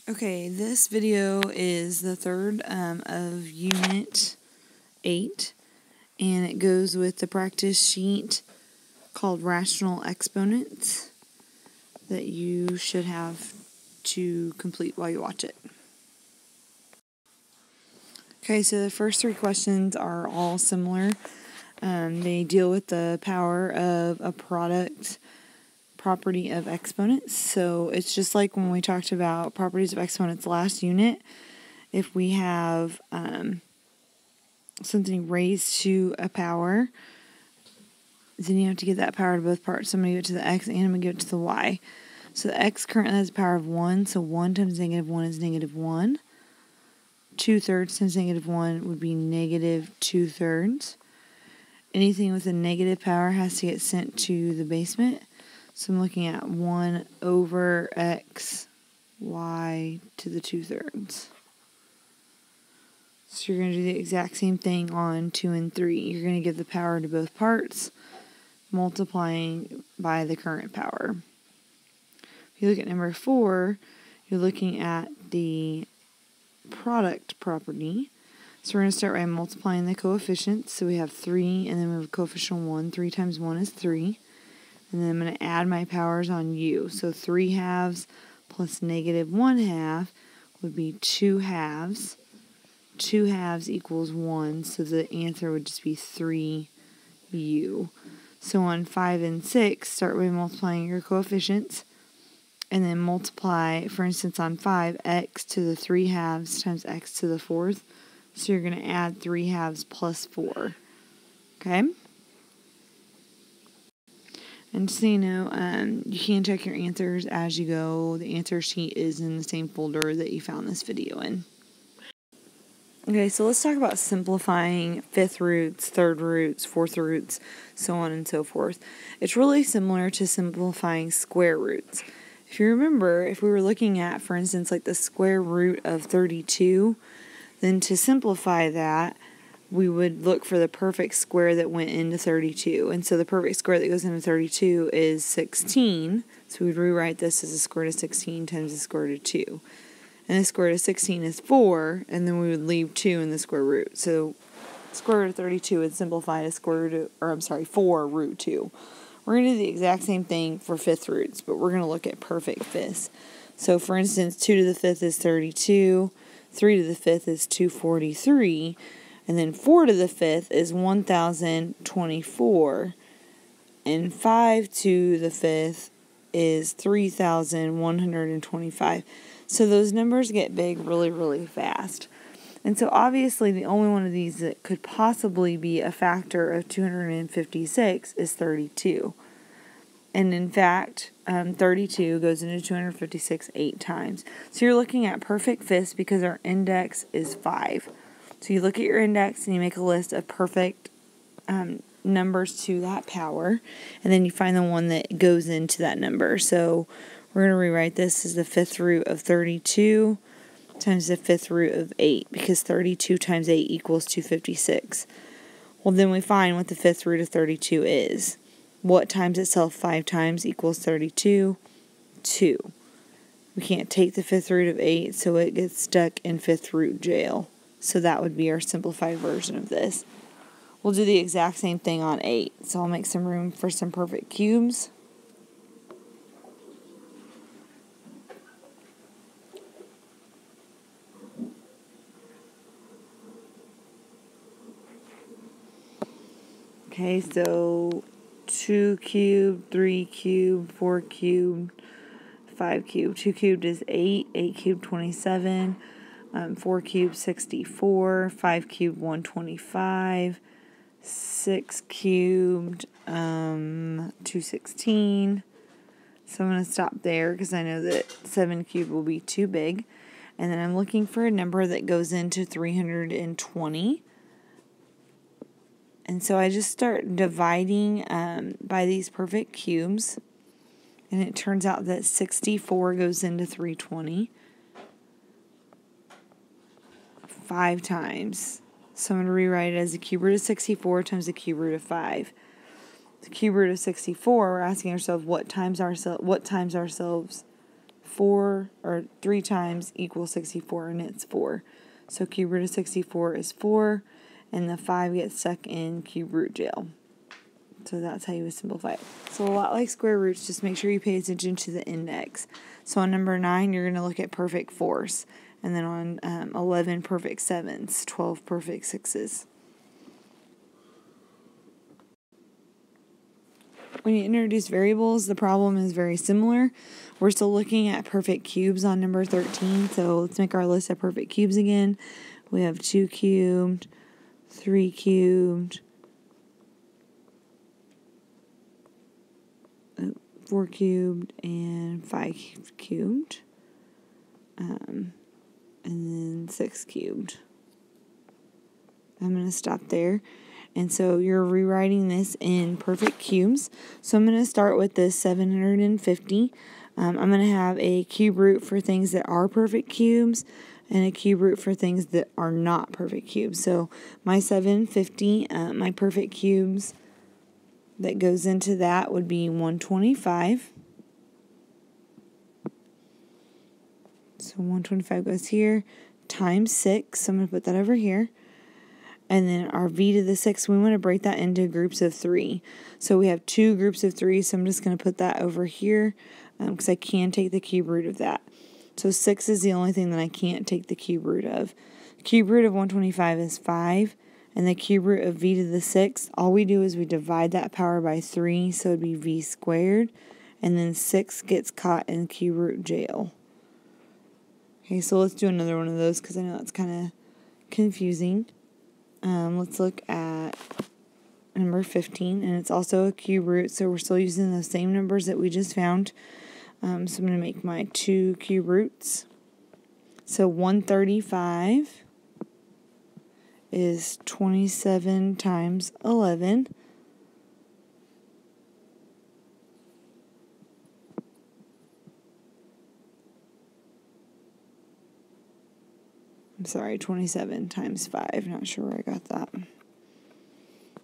Okay, this video is the third of Unit 8, and it goes with the practice sheet called Rational Exponents that you should have to complete while you watch it. Okay, so the first three questions are all similar. They deal with the power of a product property of exponents. So it's just like when we talked about properties of exponents last unit. If we have something raised to a power, then you have to give that power to both parts. So I'm going to give it to the x and I'm going to give it to the y. So the x currently has a power of 1, so 1 times negative 1 is negative 1. 2/3 times negative 1 would be negative 2/3. Anything with a negative power has to get sent to the basement. So I'm looking at 1 over x y to the 2/3. So you're going to do the exact same thing on 2 and 3. You're going to give the power to both parts, multiplying by the current power. If you look at number 4, you're looking at the product property. So we're going to start by multiplying the coefficients. So we have 3, and then we have coefficient 1. 3 times 1 is 3. And then I'm going to add my powers on u. So 3 halves plus negative 1 half would be 2 halves. 2 halves equals 1, so the answer would just be 3u. So on 5 and 6, start by multiplying your coefficients, and then multiply, for instance, on 5, x to the 3 halves times x to the 4th. So you're going to add 3 halves plus 4. Okay? And just so you know, you can check your answers as you go. The answer sheet is in the same folder that you found this video in. Okay, so let's talk about simplifying fifth roots, third roots, fourth roots, so on and so forth. It's really similar to simplifying square roots. If you remember, if we were looking at, for instance, like the square root of 32, then to simplify that, we would look for the perfect square that went into 32. And so the perfect square that goes into 32 is 16. So we'd rewrite this as the square root of 16 times the square root of 2. And the square root of 16 is 4, and then we would leave 2 in the square root. So square root of 32 would simplify to 4 root 2. We're going to do the exact same thing for fifth roots, but we're going to look at perfect fifths. So for instance, 2 to the 5th is 32, 3 to the 5th is 243, and then 4 to the 5th is 1024, and 5 to the 5th is 3125. So those numbers get big really, really fast. And so obviously the only one of these that could possibly be a factor of 256 is 32. And in fact, 32 goes into 256 8 times. So you're looking at perfect fifths because our index is 5. So you look at your index and you make a list of perfect numbers to that power, and then you find the one that goes into that number. So we're going to rewrite this as the fifth root of 32 times the fifth root of 8, because 32 times 8 equals 256. Well, then we find what the fifth root of 32 is. What times itself 5 times equals 32? 2. We can't take the fifth root of 8, so it gets stuck in fifth root jail. So that would be our simplified version of this. We'll do the exact same thing on 8. So I'll make some room for some perfect cubes. Okay, so 2 cubed, 3 cubed, 4 cubed, 5 cubed. 2 cubed is 8, 8 cubed 27, 4 cubed 64, 5 cubed 125, 6 cubed 216. So I'm going to stop there because I know that 7 cubed will be too big. And then I'm looking for a number that goes into 320. And so I just start dividing by these perfect cubes. And it turns out that 64 goes into 320 5 times. So I'm going to rewrite it as the cube root of 64 times the cube root of 5. The cube root of 64, we're asking ourselves what times ourselves 3 times equals 64, and it's 4. So cube root of 64 is 4, and the 5 gets stuck in cube root jail. So that's how you would simplify it. So a lot like square roots, just make sure you pay attention to the index. So on number 9, you're going to look at perfect fourths. And then on 11, perfect sevens, 12, perfect sixes. When you introduce variables, the problem is very similar. We're still looking at perfect cubes on number 13. So let's make our list of perfect cubes again. We have 2 cubed, 3 cubed, 4 cubed, and 5 cubed, and then 6 cubed. I'm going to stop there. And so you're rewriting this in perfect cubes. So I'm going to start with this 750. I'm going to have a cube root for things that are perfect cubes and a cube root for things that are not perfect cubes. So my 750, my perfect cubes that goes into that would be 125. So 125 goes here times 6. So I'm going to put that over here. And then our v to the 6, we want to break that into groups of 3. So we have 2 groups of 3, so I'm just going to put that over here because I can take the cube root of that. So 6 is the only thing that I can't take the cube root of. The cube root of 125 is 5, and the cube root of v to the 6, all we do is we divide that power by 3, so it would be v squared, and then 6 gets caught in cube root jail. Okay, so let's do another one of those because I know that's kind of confusing. Let's look at number 15, and it's also a cube root, so we're still using the same numbers that we just found. So I'm going to make my 2 cube roots. So 135 is 27 times 11. I'm sorry, 27 times 5. Not sure where I got that.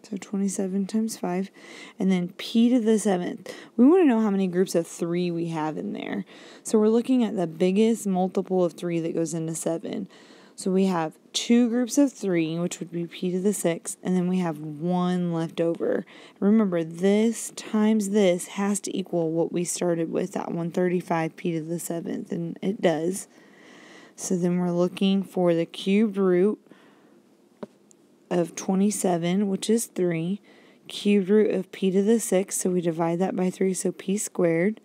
So 27 times 5. And then p to the 7th. We want to know how many groups of 3 we have in there. So we're looking at the biggest multiple of 3 that goes into 7. So we have 2 groups of 3, which would be p to the 6th, and then we have 1 left over. Remember, this times this has to equal what we started with, that 135 p to the 7th, and it does. So then we're looking for the cubed root of 27, which is 3, cubed root of p to the 6, so we divide that by 3, so p squared,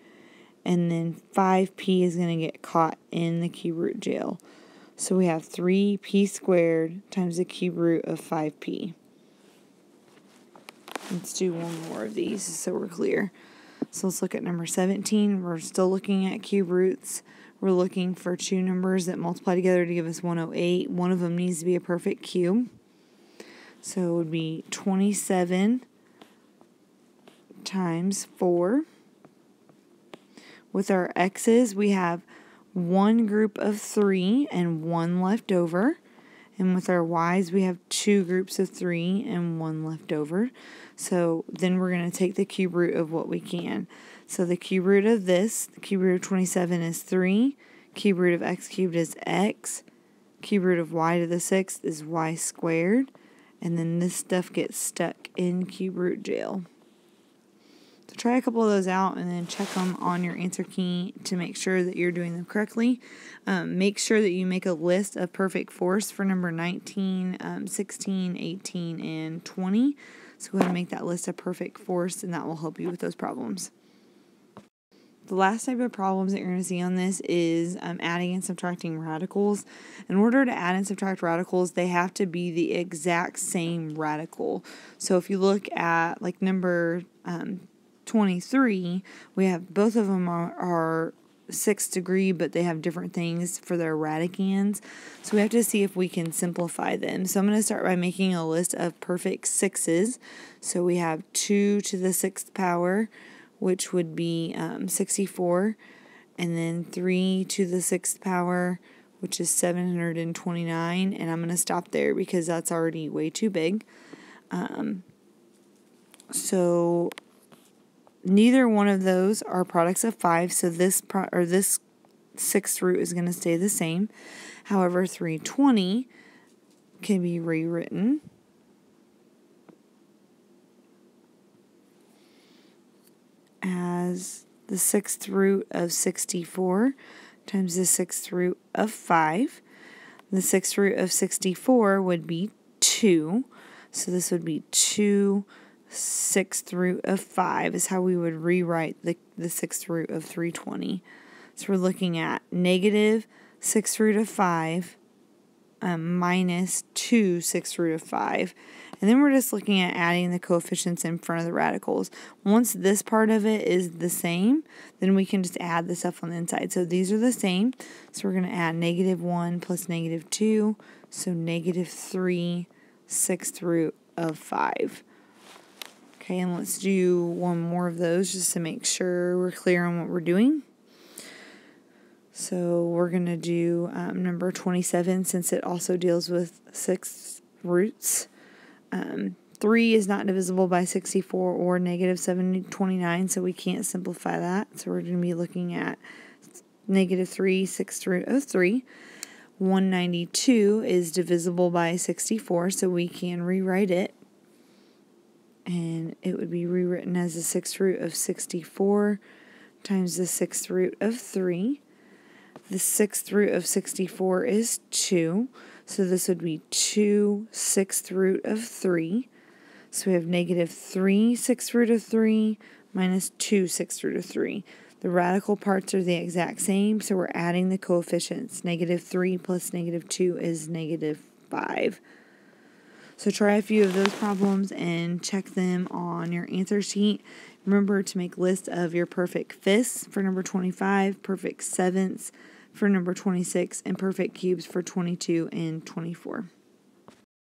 and then 5p is going to get caught in the cube root jail. So we have 3p squared times the cube root of 5p. Let's do one more of these so we're clear. So let's look at number 17. We're still looking at cube roots. We're looking for 2 numbers that multiply together to give us 108. One of them needs to be a perfect cube. So it would be 27 times 4. With our x's, we have 1 group of 3 and 1 left over. And with our y's, we have 2 groups of 3 and 1 left over. So then we're going to take the cube root of what we can. So the cube root of this, the cube root of 27 is 3. Cube root of x cubed is x. Cube root of y to the 6th is y squared. And then this stuff gets stuck in cube root jail. So try a couple of those out and then check them on your answer key to make sure that you're doing them correctly. Make sure that you make a list of perfect fourths for number 19, 16, 18, and 20. So go ahead and make that list of perfect fourths, and that will help you with those problems. The last type of problems that you're going to see on this is adding and subtracting radicals. In order to add and subtract radicals, they have to be the exact same radical. So if you look at like number 23, we have both of them are 6th degree, but they have different things for their radicands. So we have to see if we can simplify them. So I'm going to start by making a list of perfect sixes. So we have 2 to the 6th power, which would be 64, and then 3 to the 6th power, which is 729, and I'm going to stop there because that's already way too big. So neither one of those are products of 5, so this sixth root is going to stay the same. However, 320 can be rewritten as the sixth root of 64 times the sixth root of 5. The sixth root of 64 would be 2. So this would be 2 sixth root of 5 is how we would rewrite the sixth root of 320. So we're looking at negative sixth root of 5 minus 2 sixth root of 5. And then we're just looking at adding the coefficients in front of the radicals. Once this part of it is the same, then we can just add the stuff on the inside. So these are the same. So we're going to add negative 1 plus negative 2. So negative 3 sixth root of 5. Okay, and let's do one more of those just to make sure we're clear on what we're doing. So we're going to do number 27 since it also deals with sixth roots. 3 is not divisible by 64 or negative 729, so we can't simplify that. So we're going to be looking at negative 3 sixth root of 3. 192 is divisible by 64, so we can rewrite it. And it would be rewritten as the sixth root of 64 times the sixth root of 3. The sixth root of 64 is 2, so this would be 2 sixth root of 3. So we have negative 3 sixth root of 3 minus 2 sixth root of 3. The radical parts are the exact same, so we're adding the coefficients. Negative 3 plus negative 2 is negative 5. So try a few of those problems and check them on your answer sheet. Remember to make lists of your perfect fifths for number 25, perfect sevenths for number 26, and perfect cubes for 22 and 24.